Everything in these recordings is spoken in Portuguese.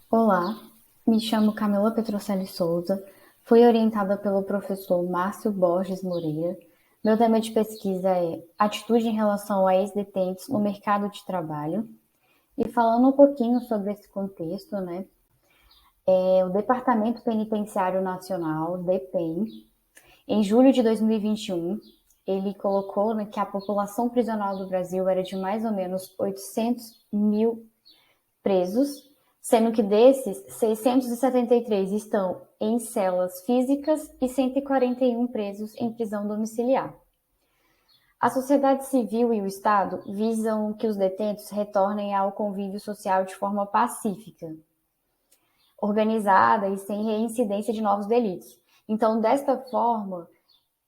Olá, me chamo Camila Petrocelli Souza, fui orientada pelo professor Márcio Borges Moreira. Meu tema de pesquisa é Atitude em relação a ex-detentos no mercado de trabalho. E falando um pouquinho sobre esse contexto, né, o Departamento Penitenciário Nacional, DPEM, em julho de 2021, ele colocou, né, que a população prisional do Brasil era de mais ou menos 800 mil presos, sendo que desses, 673 estão em celas físicas e 141 presos em prisão domiciliar. A sociedade civil e o Estado visam que os detentos retornem ao convívio social de forma pacífica, organizada e sem reincidência de novos delitos. Então, desta forma,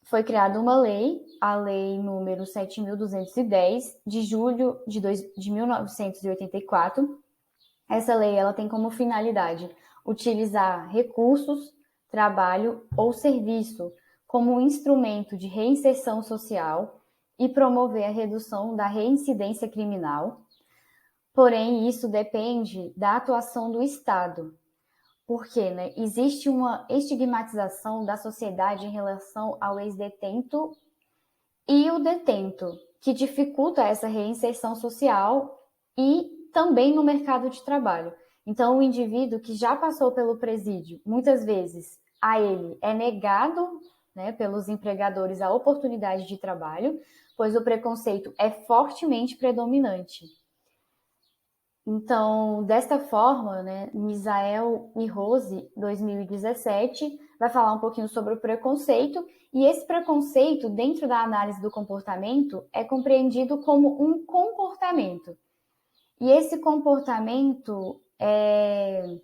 foi criada uma lei, a Lei número 7.210, de julho de 1984. Essa lei ela tem como finalidade utilizar recursos, trabalho ou serviço como um instrumento de reinserção social e promover a redução da reincidência criminal. Porém, isso depende da atuação do Estado, porque, né, existe uma estigmatização da sociedade em relação ao ex-detento e o detento, que dificulta essa reinserção social e também no mercado de trabalho. Então, o indivíduo que já passou pelo presídio, muitas vezes a ele é negado, né, pelos empregadores a oportunidade de trabalho, pois o preconceito é fortemente predominante. Então, desta forma, né, Misael e Rose, 2017, vai falar um pouquinho sobre o preconceito, e esse preconceito, dentro da análise do comportamento, é compreendido como um comportamento. E esse comportamento é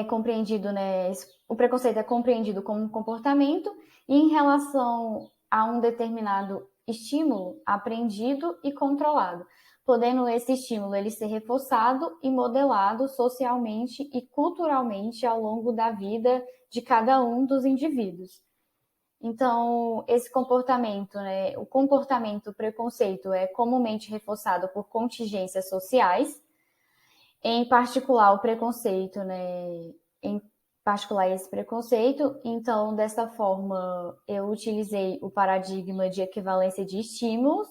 compreendido, né, o preconceito é compreendido como um comportamento e em relação a um determinado estímulo aprendido e controlado, podendo esse estímulo ele ser reforçado e modelado socialmente e culturalmente ao longo da vida de cada um dos indivíduos. Então, esse comportamento, né, o comportamento o preconceito é comumente reforçado por contingências sociais, em particular o preconceito, né, em particular esse preconceito. Então, dessa forma, eu utilizei o paradigma de equivalência de estímulos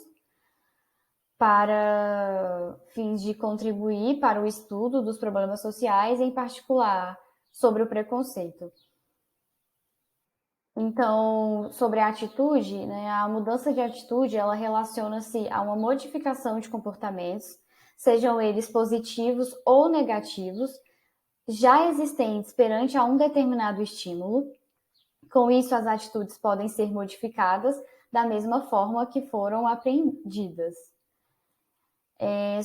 para fins de contribuir para o estudo dos problemas sociais, em particular sobre o preconceito. Então, sobre a atitude, né, a mudança de atitude, ela relaciona-se a uma modificação de comportamentos, sejam eles positivos ou negativos, já existentes perante a um determinado estímulo. Com isso, as atitudes podem ser modificadas da mesma forma que foram aprendidas.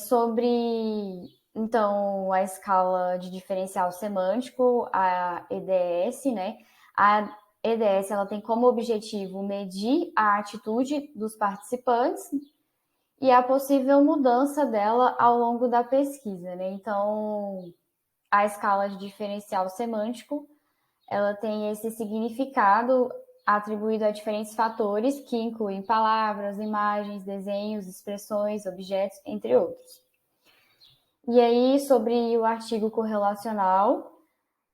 Sobre, então, a escala de diferencial semântico, a EDS, né? A EDS ela tem como objetivo medir a atitude dos participantes e a possível mudança dela ao longo da pesquisa, né? Então, a escala de diferencial semântico, ela tem esse significado atribuído a diferentes fatores que incluem palavras, imagens, desenhos, expressões, objetos, entre outros. E aí, sobre o artigo correlacional,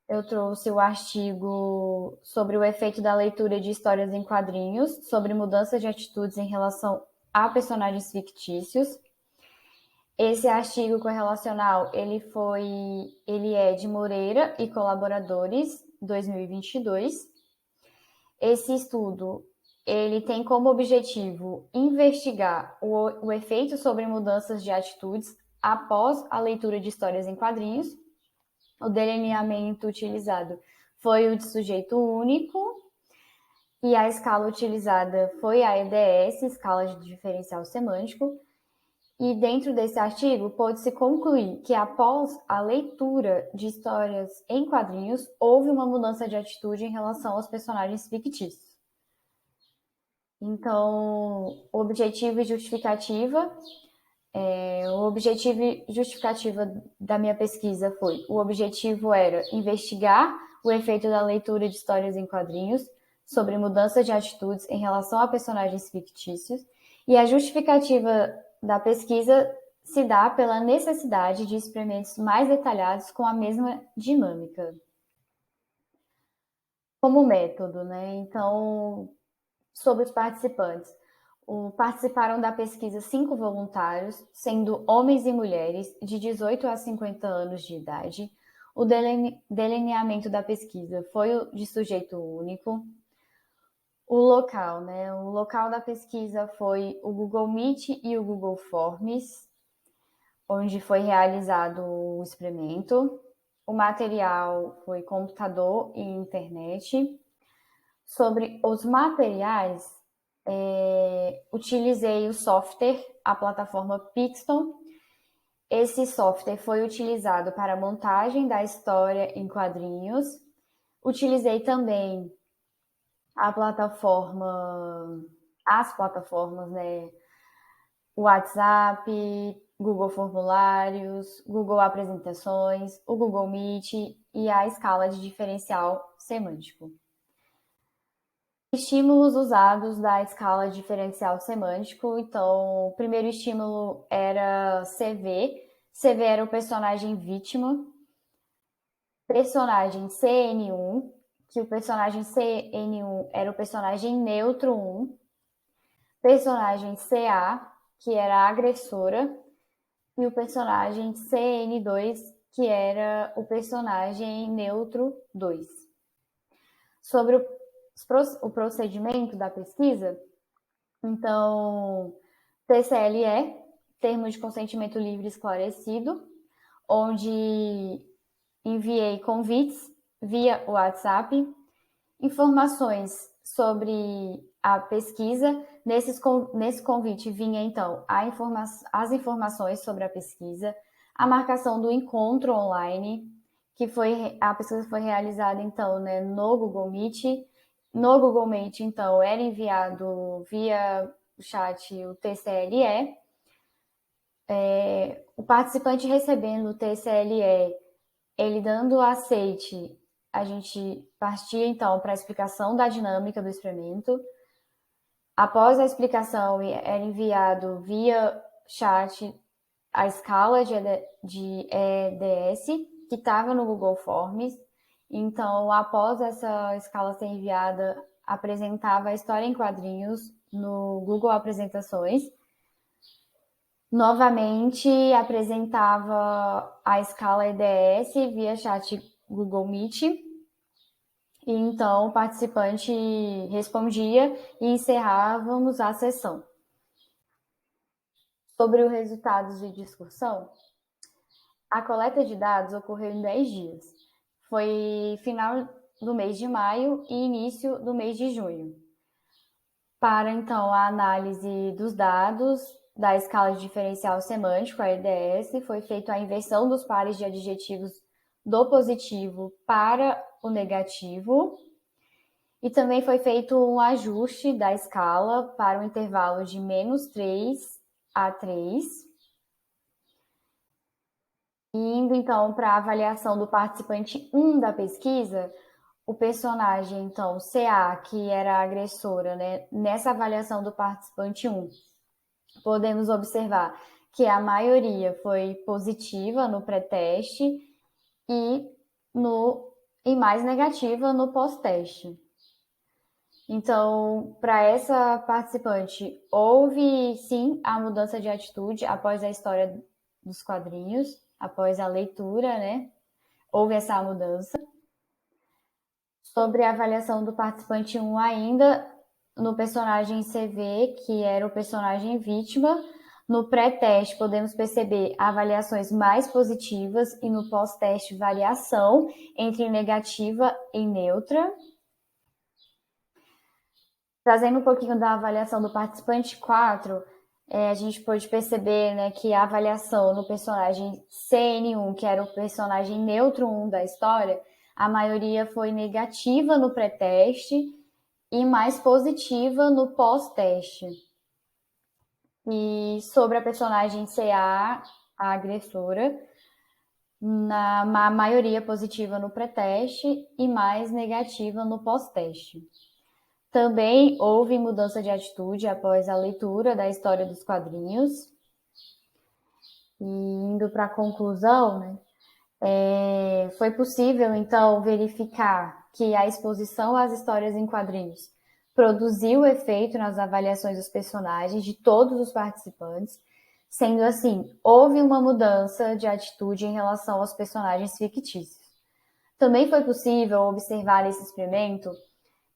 eu trouxe o artigo sobre o efeito da leitura de histórias em quadrinhos, sobre mudanças de atitudes em relação a personagens fictícios. Esse artigo correlacional, ele é de Moreira e colaboradores, 2022. Esse estudo, ele tem como objetivo investigar o efeito sobre mudanças de atitudes após a leitura de histórias em quadrinhos. O delineamento utilizado foi o de sujeito único e a escala utilizada foi a EDS, escala de diferencial semântico. E dentro desse artigo, pode-se concluir que após a leitura de histórias em quadrinhos, houve uma mudança de atitude em relação aos personagens fictícios. Então, o objetivo e justificativa da minha pesquisa foi: o objetivo era investigar o efeito da leitura de histórias em quadrinhos sobre mudança de atitudes em relação a personagens fictícios, e a justificativa da pesquisa se dá pela necessidade de experimentos mais detalhados com a mesma dinâmica. Como método, né? Então, sobre os participantes. Participaram da pesquisa 5 voluntários, sendo homens e mulheres de 18 a 50 anos de idade. O delineamento da pesquisa foi de sujeito único. O local, né? O local da pesquisa foi o Google Meet e o Google Forms, onde foi realizado o experimento. O material foi computador e internet. Sobre os materiais, utilizei o software, a plataforma Pixton. Esse software foi utilizado para a montagem da história em quadrinhos. Utilizei também as plataformas, né? O WhatsApp, Google Formulários, Google Apresentações, o Google Meet e a escala de diferencial semântico. Estímulos usados da escala diferencial semântico. Então, o primeiro estímulo era CV. CV era o personagem vítima. Personagem CN1, que o personagem CN1 era o personagem neutro 1. Personagem CA, que era a agressora. E o personagem CN2, que era o personagem neutro 2. Sobre o procedimento da pesquisa, então, TCLE, Termo de Consentimento Livre Esclarecido, onde enviei convites via WhatsApp, informações sobre a pesquisa. Nesse convite vinha, então, as informações sobre a pesquisa, a marcação do encontro online, a pesquisa foi realizada, então, né, no Google Meet. No Google Meet, então, era enviado via o chat o TCLE. O participante recebendo o TCLE, ele dando aceite, a gente partia, então, para a explicação da dinâmica do experimento. Após a explicação, era enviado via chat a escala de EDS, que estava no Google Forms. Então, após essa escala ser enviada, apresentava a história em quadrinhos no Google Apresentações. Novamente, apresentava a escala EDS via chat Google Meet. E então, o participante respondia e encerrávamos a sessão. Sobre os resultados de discussão, a coleta de dados ocorreu em 10 dias. Foi final do mês de maio e início do mês de junho. Para, então, a análise dos dados da escala de diferencial semântico, a EDS, foi feita a inversão dos pares de adjetivos do positivo para o negativo. E também foi feito um ajuste da escala para o intervalo de -3 a 3. Indo, então, para a avaliação do participante 1 da pesquisa, o personagem, então, CA, que era a agressora, né? Nessa avaliação do participante 1, podemos observar que a maioria foi positiva no pré-teste e mais negativa no pós-teste. Então, para essa participante, houve sim a mudança de atitude após a história dos quadrinhos, após a leitura, né? Houve essa mudança. Sobre a avaliação do participante 1 ainda, no personagem CV, que era o personagem vítima, no pré-teste podemos perceber avaliações mais positivas e no pós-teste variação entre negativa e neutra. Trazendo um pouquinho da avaliação do participante 4, a gente pôde perceber, né, que a avaliação no personagem CN1, que era o personagem neutro 1 da história, a maioria foi negativa no pré-teste e mais positiva no pós-teste. E sobre a personagem CA, a agressora, na maioria positiva no pré-teste e mais negativa no pós-teste. Também houve mudança de atitude após a leitura da história dos quadrinhos. E indo para a conclusão, né, foi possível, então, verificar que a exposição às histórias em quadrinhos produziu efeito nas avaliações dos personagens de todos os participantes, sendo assim, houve uma mudança de atitude em relação aos personagens fictícios. Também foi possível observar nesse experimento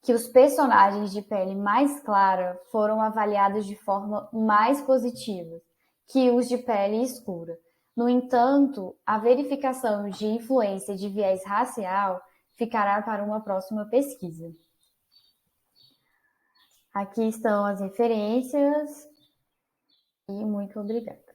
que os personagens de pele mais clara foram avaliados de forma mais positiva que os de pele escura. No entanto, a verificação de influência de viés racial ficará para uma próxima pesquisa. Aqui estão as referências e muito obrigada.